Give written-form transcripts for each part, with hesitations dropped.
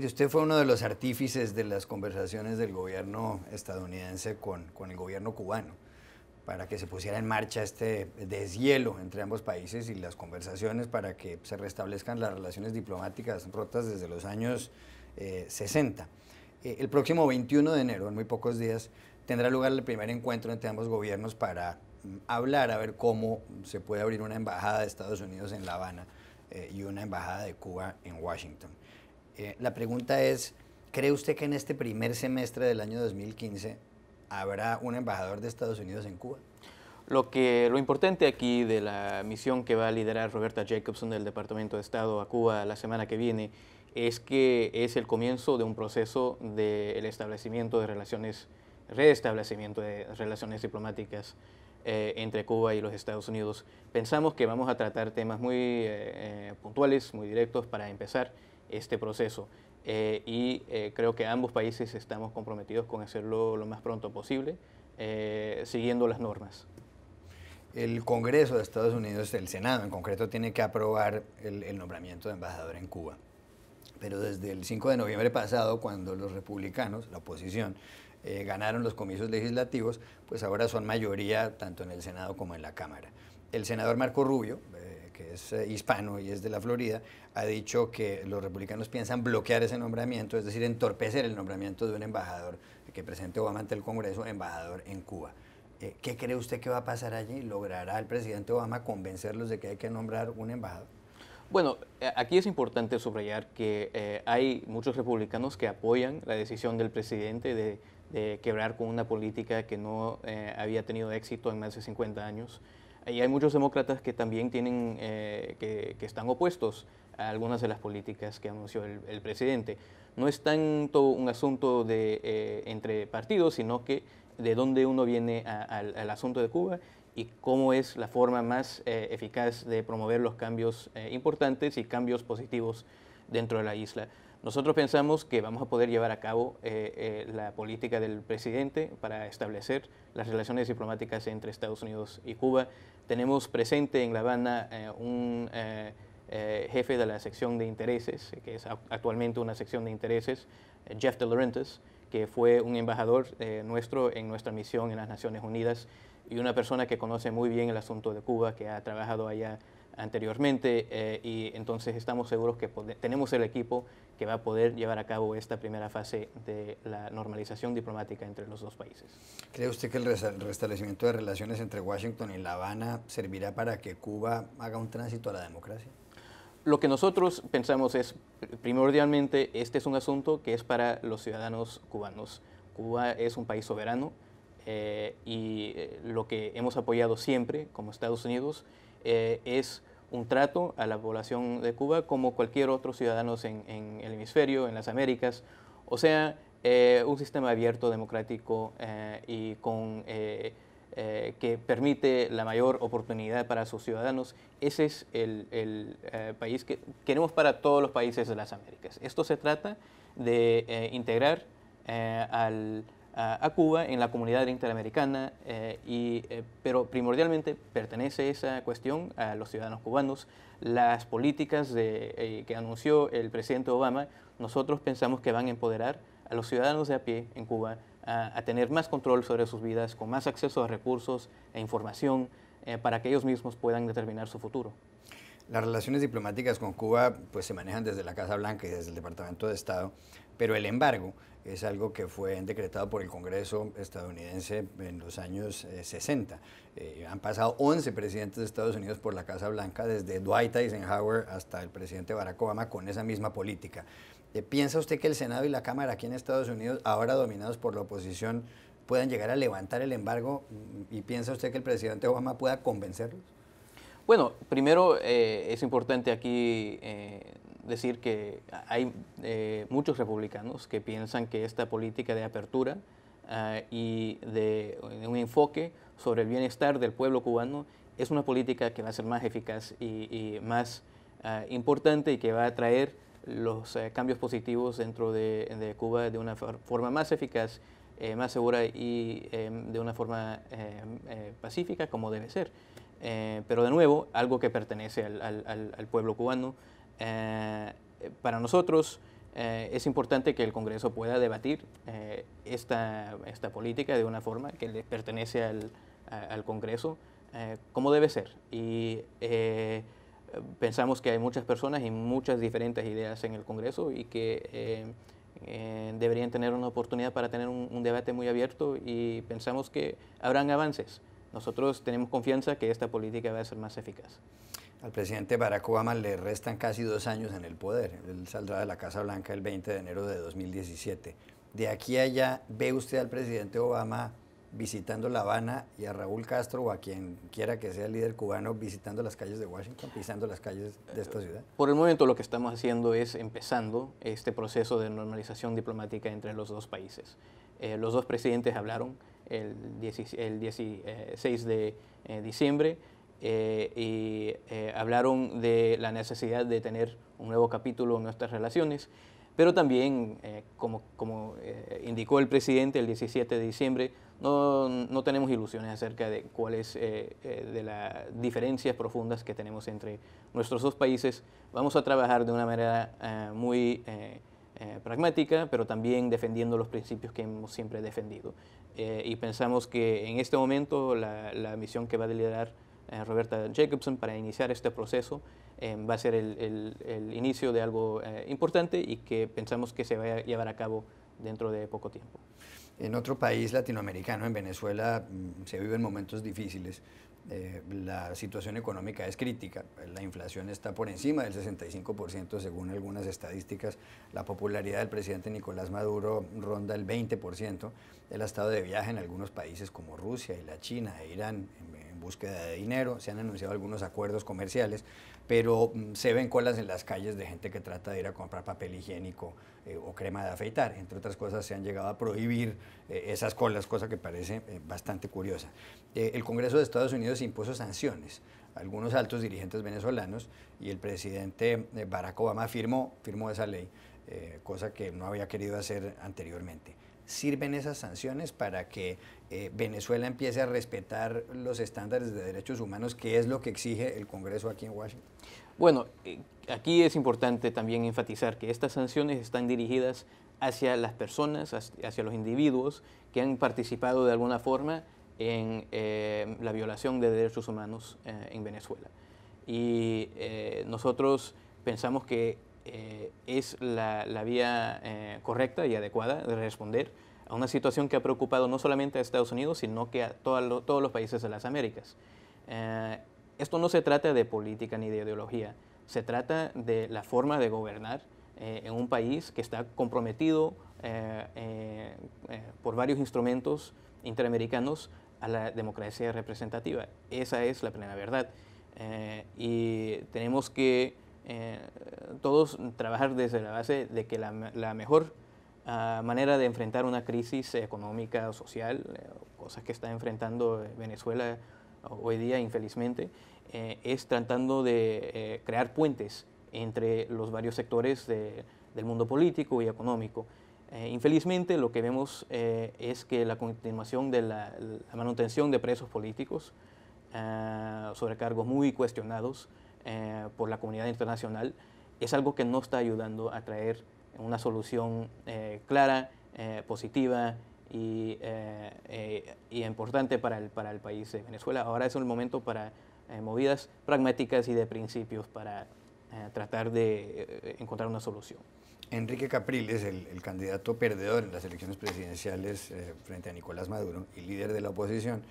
Y usted fue uno de los artífices de las conversaciones del gobierno estadounidense con el gobierno cubano para que se pusiera en marcha este deshielo entre ambos países y las conversaciones para que se restablezcan las relaciones diplomáticas rotas desde los años 60. El próximo 21 de enero, en muy pocos días, tendrá lugar el primer encuentro entre ambos gobiernos para hablar, a ver cómo se puede abrir una embajada de Estados Unidos en La Habana y una embajada de Cuba en Washington. La pregunta es, ¿cree usted que en este primer semestre del año 2015 habrá un embajador de Estados Unidos en Cuba? Lo importante aquí de la misión que va a liderar Roberta Jacobson del Departamento de Estado a Cuba la semana que viene es que es el comienzo de un proceso del establecimiento de reestablecimiento de relaciones diplomáticas entre Cuba y los Estados Unidos. Pensamos que vamos a tratar temas muy puntuales, muy directos para empezar este proceso. Creo que ambos países estamos comprometidos con hacerlo lo más pronto posible, siguiendo las normas. El Congreso de Estados Unidos, el Senado en concreto, tiene que aprobar el nombramiento de embajador en Cuba. Pero desde el 5 de noviembre pasado, cuando los republicanos, la oposición, ganaron los comicios legislativos, pues ahora son mayoría tanto en el Senado como en la Cámara. El senador Marco Rubio, que es hispano y es de la Florida, ha dicho que los republicanos piensan bloquear ese nombramiento, es decir, entorpecer el nombramiento de un embajador que presente Obama ante el Congreso, embajador en Cuba. ¿Qué cree usted que va a pasar allí? ¿Logrará el presidente Obama convencerlos de que hay que nombrar un embajador? Bueno, aquí es importante subrayar que hay muchos republicanos que apoyan la decisión del presidente de quebrar con una política que no había tenido éxito en más de 50 años. Y hay muchos demócratas que también que están opuestos a algunas de las políticas que anunció el presidente. No es tanto un asunto entre partidos, sino que de dónde uno viene al asunto de Cuba y cómo es la forma más eficaz de promover los cambios importantes y cambios positivos dentro de la isla. Nosotros pensamos que vamos a poder llevar a cabo la política del presidente para establecer las relaciones diplomáticas entre Estados Unidos y Cuba. Tenemos presente en La Habana un jefe de la sección de intereses, que es actualmente una sección de intereses, Jeff de Laurentiis, que fue un embajador nuestro en nuestra misión en las Naciones Unidas y una persona que conoce muy bien el asunto de Cuba, que ha trabajado allá anteriormente y entonces estamos seguros que tenemos el equipo que va a poder llevar a cabo esta primera fase de la normalización diplomática entre los dos países. ¿Cree usted que el restablecimiento de relaciones entre Washington y La Habana servirá para que Cuba haga un tránsito a la democracia? Lo que nosotros pensamos es, primordialmente, este es un asunto que es para los ciudadanos cubanos. Cuba es un país soberano lo que hemos apoyado siempre como Estados Unidos es un trato a la población de Cuba como cualquier otro ciudadano en el hemisferio, en las Américas, o sea, un sistema abierto, democrático y que permite la mayor oportunidad para sus ciudadanos. Ese es el país que queremos para todos los países de las Américas. Esto se trata de integrar a Cuba en la comunidad interamericana, pero primordialmente pertenece esa cuestión a los ciudadanos cubanos. Las políticas que anunció el presidente Obama, nosotros pensamos que van a empoderar a los ciudadanos de a pie en Cuba a tener más control sobre sus vidas, con más acceso a recursos e información para que ellos mismos puedan determinar su futuro. Las relaciones diplomáticas con Cuba pues, se manejan desde la Casa Blanca y desde el Departamento de Estado, pero el embargo es algo que fue decretado por el Congreso estadounidense en los años 60. Han pasado 11 presidentes de Estados Unidos por la Casa Blanca, desde Dwight Eisenhower hasta el presidente Barack Obama, con esa misma política. ¿Piensa usted que el Senado y la Cámara aquí en Estados Unidos, ahora dominados por la oposición, puedan llegar a levantar el embargo? ¿Y piensa usted que el presidente Obama pueda convencerlos? Bueno, primero es importante aquí decir que hay muchos republicanos que piensan que esta política de apertura y de un enfoque sobre el bienestar del pueblo cubano es una política que va a ser más eficaz y más importante y que va a traer los cambios positivos dentro de Cuba de una forma más eficaz, más segura y de una forma pacífica como debe ser. Pero de nuevo, algo que pertenece al pueblo cubano. Para nosotros, es importante que el Congreso pueda debatir esta política de una forma que le pertenece al Congreso, como debe ser. Y pensamos que hay muchas personas y muchas diferentes ideas en el Congreso y que deberían tener una oportunidad para tener un debate muy abierto, y pensamos que habrán avances. Nosotros tenemos confianza que esta política va a ser más eficaz. Al presidente Barack Obama le restan casi 2 años en el poder. Él saldrá de la Casa Blanca el 20 de enero de 2017. De aquí a allá, ¿ve usted al presidente Obama visitando La Habana y a Raúl Castro o a quien quiera que sea el líder cubano visitando las calles de Washington, pisando las calles de esta ciudad? Por el momento lo que estamos haciendo es empezando este proceso de normalización diplomática entre los dos países. Los dos presidentes hablaron el 16 de diciembre y hablaron de la necesidad de tener un nuevo capítulo en nuestras relaciones, pero también, como indicó el presidente el 17 de diciembre, no tenemos ilusiones acerca de cuáles de las diferencias profundas que tenemos entre nuestros dos países. Vamos a trabajar de una manera muy pragmática, pero también defendiendo los principios que hemos siempre defendido. Y pensamos que en este momento la misión que va a liderar Roberta Jacobson para iniciar este proceso va a ser el inicio de algo importante y que pensamos que se va a llevar a cabo dentro de poco tiempo. En otro país latinoamericano, en Venezuela, se viven momentos difíciles. La situación económica es crítica, la inflación está por encima del 65% según algunas estadísticas, la popularidad del presidente Nicolás Maduro ronda el 20%, él ha estado de viaje en algunos países como Rusia y la China e Irán en búsqueda de dinero, se han anunciado algunos acuerdos comerciales, pero se ven colas en las calles de gente que trata de ir a comprar papel higiénico o crema de afeitar. Entre otras cosas, se han llegado a prohibir esas colas, cosa que parece bastante curiosa. El Congreso de Estados Unidos impuso sanciones a algunos altos dirigentes venezolanos y el presidente Barack Obama firmó esa ley, cosa que no había querido hacer anteriormente. ¿Sirven esas sanciones para que Venezuela empiece a respetar los estándares de derechos humanos, que es lo que exige el Congreso aquí en Washington? Bueno, aquí es importante también enfatizar que estas sanciones están dirigidas hacia las personas, hacia los individuos que han participado de alguna forma en la violación de derechos humanos en Venezuela. Y nosotros pensamos que es la vía correcta y adecuada de responder a una situación que ha preocupado no solamente a Estados Unidos, sino que a todos los países de las Américas. Esto no se trata de política ni de ideología, se trata de la forma de gobernar en un país que está comprometido por varios instrumentos interamericanos a la democracia representativa. Esa es la plena verdad. Y tenemos que todos trabajar desde la base de que la mejor manera de enfrentar una crisis económica o social, cosas que está enfrentando Venezuela hoy día, infelizmente, es tratando de crear puentes entre los varios sectores del mundo político y económico. Infelizmente, lo que vemos es que la continuación de la manutención de presos políticos sobre cargos muy cuestionados por la comunidad internacional es algo que no está ayudando a traer una solución clara, positiva y importante para el país de Venezuela. Ahora es el momento para movidas pragmáticas y de principios para tratar de encontrar una solución. Enrique Capriles, el candidato perdedor en las elecciones presidenciales frente a Nicolás Maduro y líder de la oposición,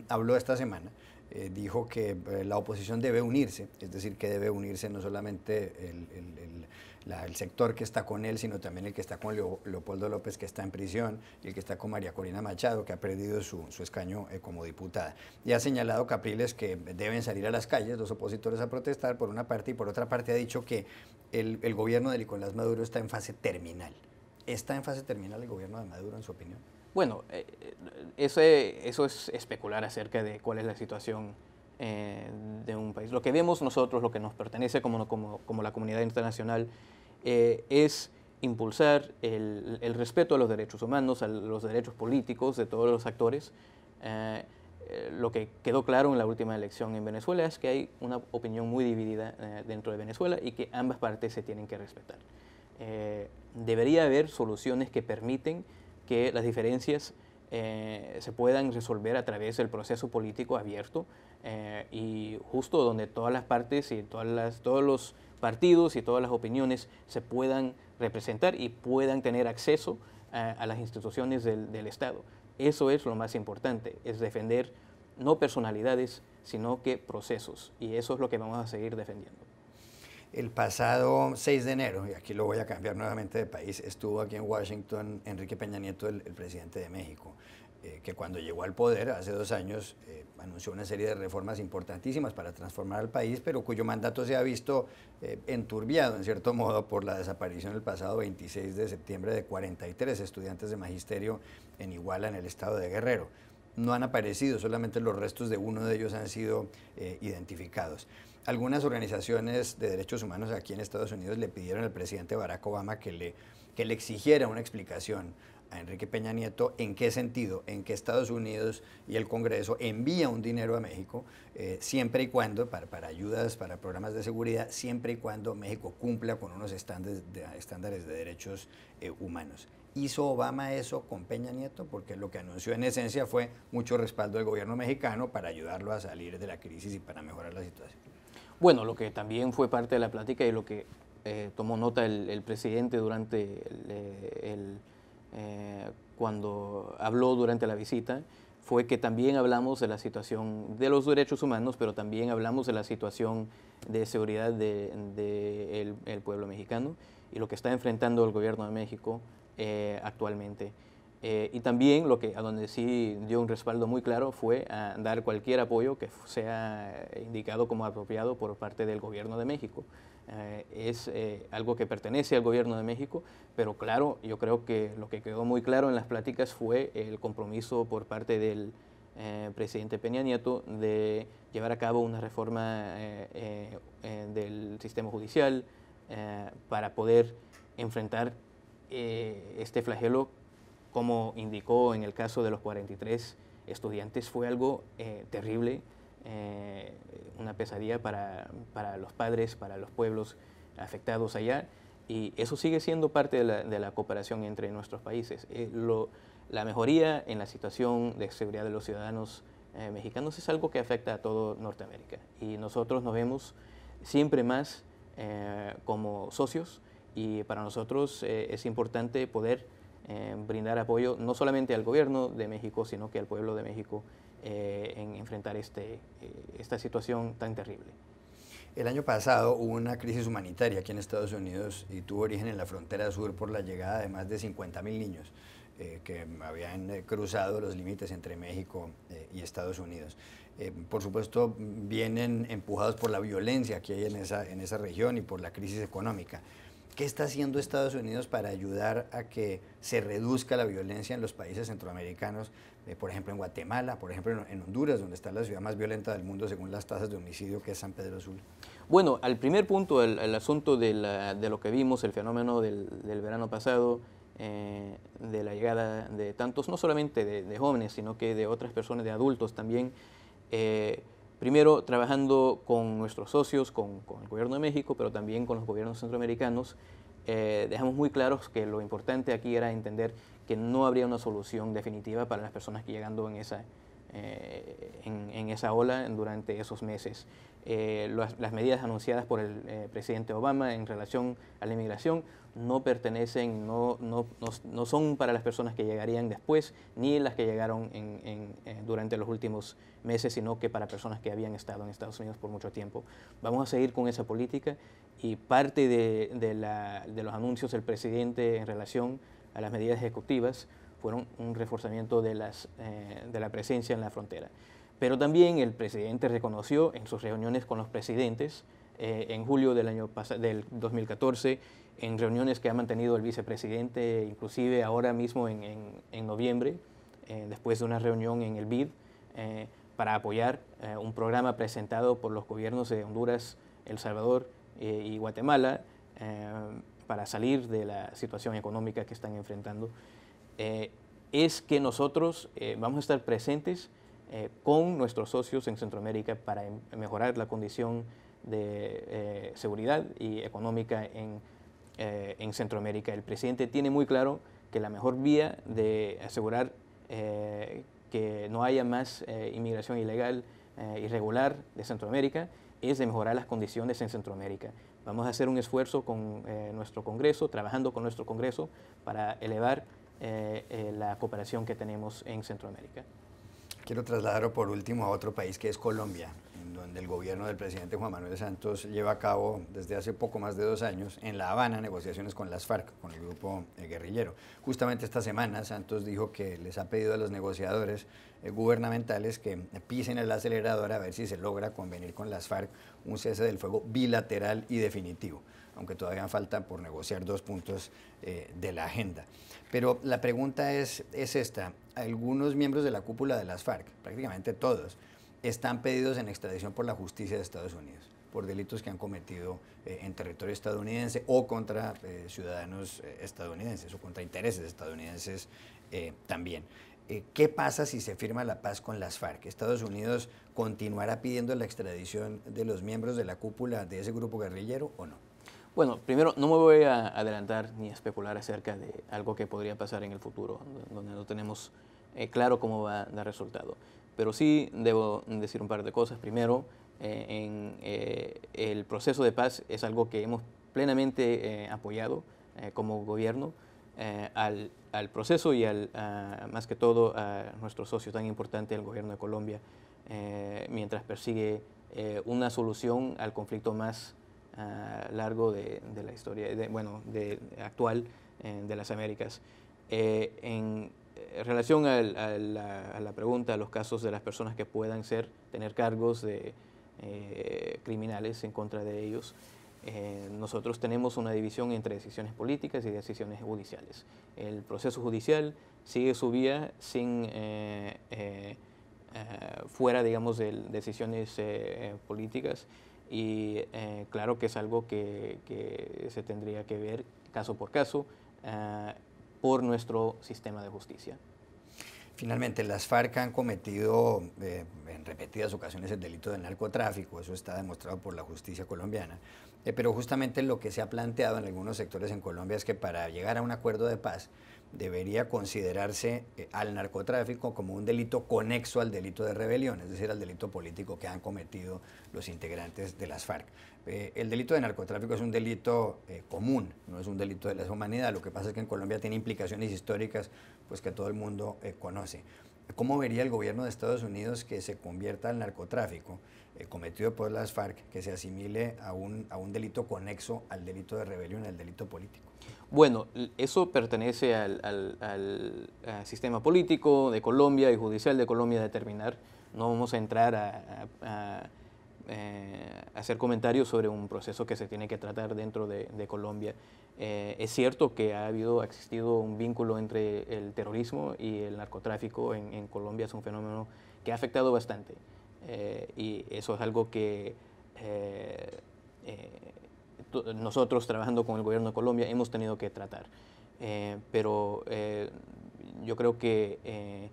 habló esta semana, dijo que la oposición debe unirse, es decir, que debe unirse no solamente el sector que está con él, sino también el que está con Leopoldo López, que está en prisión, y el que está con María Corina Machado, que ha perdido su escaño como diputada. Y ha señalado Capriles que deben salir a las calles los opositores a protestar por una parte, y por otra parte ha dicho que el gobierno de Nicolás Maduro está en fase terminal. ¿Está en fase terminal el gobierno de Maduro, en su opinión? Bueno, eso es especular acerca de cuál es la situación de un país. Lo que vemos nosotros, lo que nos pertenece como la comunidad internacional, es impulsar el respeto a los derechos humanos, a los derechos políticos de todos los actores. Lo que quedó claro en la última elección en Venezuela es que hay una opinión muy dividida dentro de Venezuela y que ambas partes se tienen que respetar. debería haber soluciones que permiten que las diferencias se puedan resolver a través del proceso político abierto y justo donde todas las partes y todos los partidos y todas las opiniones se puedan representar y puedan tener acceso a las instituciones del Estado. Eso es lo más importante, es defender no personalidades, sino que procesos, y eso es lo que vamos a seguir defendiendo. El pasado 6 de enero, y aquí lo voy a cambiar nuevamente de país, estuvo aquí en Washington Enrique Peña Nieto, el presidente de México, que cuando llegó al poder hace 2 años anunció una serie de reformas importantísimas para transformar al país, pero cuyo mandato se ha visto enturbiado en cierto modo por la desaparición el pasado 26 de septiembre de 43 estudiantes de magisterio en Iguala, en el estado de Guerrero. No han aparecido, solamente los restos de uno de ellos han sido identificados. Algunas organizaciones de derechos humanos aquí en Estados Unidos le pidieron al presidente Barack Obama que le exigiera una explicación a Enrique Peña Nieto en qué sentido, en que Estados Unidos y el Congreso envía un dinero a México siempre y cuando, para ayudas, para programas de seguridad, siempre y cuando México cumpla con unos estándares de derechos humanos. ¿Hizo Obama eso con Peña Nieto? Porque lo que anunció en esencia fue mucho respaldo del gobierno mexicano para ayudarlo a salir de la crisis y para mejorar la situación. Bueno, lo que también fue parte de la plática y lo que tomó nota el presidente durante cuando habló durante la visita fue que también hablamos de la situación de los derechos humanos, pero también hablamos de la situación de seguridad del pueblo mexicano y lo que está enfrentando el gobierno de México actualmente. Y también a donde sí dio un respaldo muy claro fue a dar cualquier apoyo que sea indicado como apropiado por parte del gobierno de México. Es algo que pertenece al gobierno de México, pero claro, yo creo que lo que quedó muy claro en las pláticas fue el compromiso por parte del presidente Peña Nieto de llevar a cabo una reforma del sistema judicial para poder enfrentar este flagelo. Como indicó en el caso de los 43 estudiantes, fue algo terrible, una pesadilla para los padres, para los pueblos afectados allá, y eso sigue siendo parte de la cooperación entre nuestros países. La mejoría en la situación de seguridad de los ciudadanos mexicanos es algo que afecta a todo Norteamérica, y nosotros nos vemos siempre más como socios, y para nosotros es importante poder brindar apoyo no solamente al gobierno de México, sino que al pueblo de México en enfrentar esta situación tan terrible. El año pasado hubo una crisis humanitaria aquí en Estados Unidos y tuvo origen en la frontera sur por la llegada de más de 50,000 niños que habían cruzado los límites entre México y Estados Unidos. Por supuesto, vienen empujados por la violencia que hay en esa región y por la crisis económica. ¿Qué está haciendo Estados Unidos para ayudar a que se reduzca la violencia en los países centroamericanos, por ejemplo en Guatemala, por ejemplo en Honduras, donde está la ciudad más violenta del mundo según las tasas de homicidio, que es San Pedro Sula? Bueno, al primer punto, el asunto de lo que vimos, el fenómeno del verano pasado, de la llegada de tantos, no solamente de jóvenes, sino que de otras personas, de adultos también, primero, trabajando con nuestros socios, con el gobierno de México, pero también con los gobiernos centroamericanos, dejamos muy claros que lo importante aquí era entender que no habría una solución definitiva para las personas que llegando en esa ola durante esos meses. Las medidas anunciadas por el presidente Obama en relación a la inmigración no pertenecen, no son para las personas que llegarían después, ni las que llegaron durante los últimos meses, sino que para personas que habían estado en Estados Unidos por mucho tiempo. Vamos a seguir con esa política y parte de los anuncios del presidente en relación a las medidas ejecutivas fueron un reforzamiento de la presencia en la frontera. Pero también el presidente reconoció en sus reuniones con los presidentes en julio del 2014, en reuniones que ha mantenido el vicepresidente, inclusive ahora mismo en noviembre, después de una reunión en el BID, para apoyar un programa presentado por los gobiernos de Honduras, El Salvador y Guatemala para salir de la situación económica que están enfrentando. Es que nosotros vamos a estar presentes con nuestros socios en Centroamérica para mejorar la condición de seguridad y económica en en Centroamérica. El presidente tiene muy claro que la mejor vía de asegurar que no haya más inmigración ilegal, irregular de Centroamérica, es de mejorar las condiciones en Centroamérica. Vamos a hacer un esfuerzo con nuestro Congreso, trabajando con nuestro Congreso para elevar la cooperación que tenemos en Centroamérica. Quiero trasladarlo por último a otro país que es Colombia, en donde el gobierno del presidente Juan Manuel Santos lleva a cabo desde hace poco más de 2 años en La Habana negociaciones con las FARC, con el grupo guerrillero. Justamente esta semana Santos dijo que les ha pedido a los negociadores gubernamentales que pisen el acelerador a ver si se logra convenir con las FARC un cese del fuego bilateral y definitivo, aunque todavía falta por negociar 2 puntos de la agenda. Pero la pregunta es esta: algunos miembros de la cúpula de las FARC, prácticamente todos, están pedidos en extradición por la justicia de Estados Unidos por delitos que han cometido en territorio estadounidense o contra ciudadanos estadounidenses o contra intereses estadounidenses también. ¿Qué pasa si se firma la paz con las FARC? ¿Estados Unidos continuará pidiendo la extradición de los miembros de la cúpula de ese grupo guerrillero o no? Bueno, primero, no me voy a adelantar ni a especular acerca de algo que podría pasar en el futuro, donde no tenemos claro cómo va a dar resultado. Pero sí debo decir un par de cosas. Primero, el proceso de paz es algo que hemos plenamente apoyado como gobierno al proceso y más que todo a nuestro socio tan importante, el gobierno de Colombia, mientras persigue una solución al conflicto más largo de la historia, actual de las Américas. En relación a la pregunta, a los casos de las personas que puedan tener cargos de criminales en contra de ellos, nosotros tenemos una división entre decisiones políticas y decisiones judiciales. El proceso judicial sigue su vía fuera, digamos, de decisiones políticas. Y claro que es algo que se tendría que ver caso por caso por nuestro sistema de justicia. Finalmente, las FARC han cometido en repetidas ocasiones el delito del narcotráfico, eso está demostrado por la justicia colombiana, pero justamente lo que se ha planteado en algunos sectores en Colombia es que para llegar a un acuerdo de paz debería considerarse al narcotráfico como un delito conexo al delito de rebelión, es decir, al delito político que han cometido los integrantes de las FARC. El delito de narcotráfico es un delito común, no es un delito de lesa humanidad. Lo que pasa es que en Colombia tiene implicaciones históricas pues, que todo el mundo conoce. ¿Cómo vería el gobierno de Estados Unidos que se convierta al narcotráfico cometido por las FARC, que se asimile a un delito conexo al delito de rebelión, al delito político? Bueno, eso pertenece al sistema político de Colombia y judicial de Colombia determinar. No vamos a entrar a hacer comentarios sobre un proceso que se tiene que tratar dentro de Colombia. Es cierto que ha existido un vínculo entre el terrorismo y el narcotráfico en Colombia. Es un fenómeno que ha afectado bastante y eso es algo que nosotros, trabajando con el gobierno de Colombia, hemos tenido que tratar. Pero yo creo que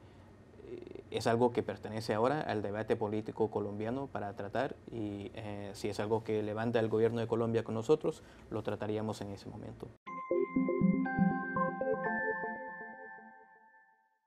es algo que pertenece ahora al debate político colombiano para tratar y si es algo que levanta el gobierno de Colombia con nosotros, lo trataríamos en ese momento.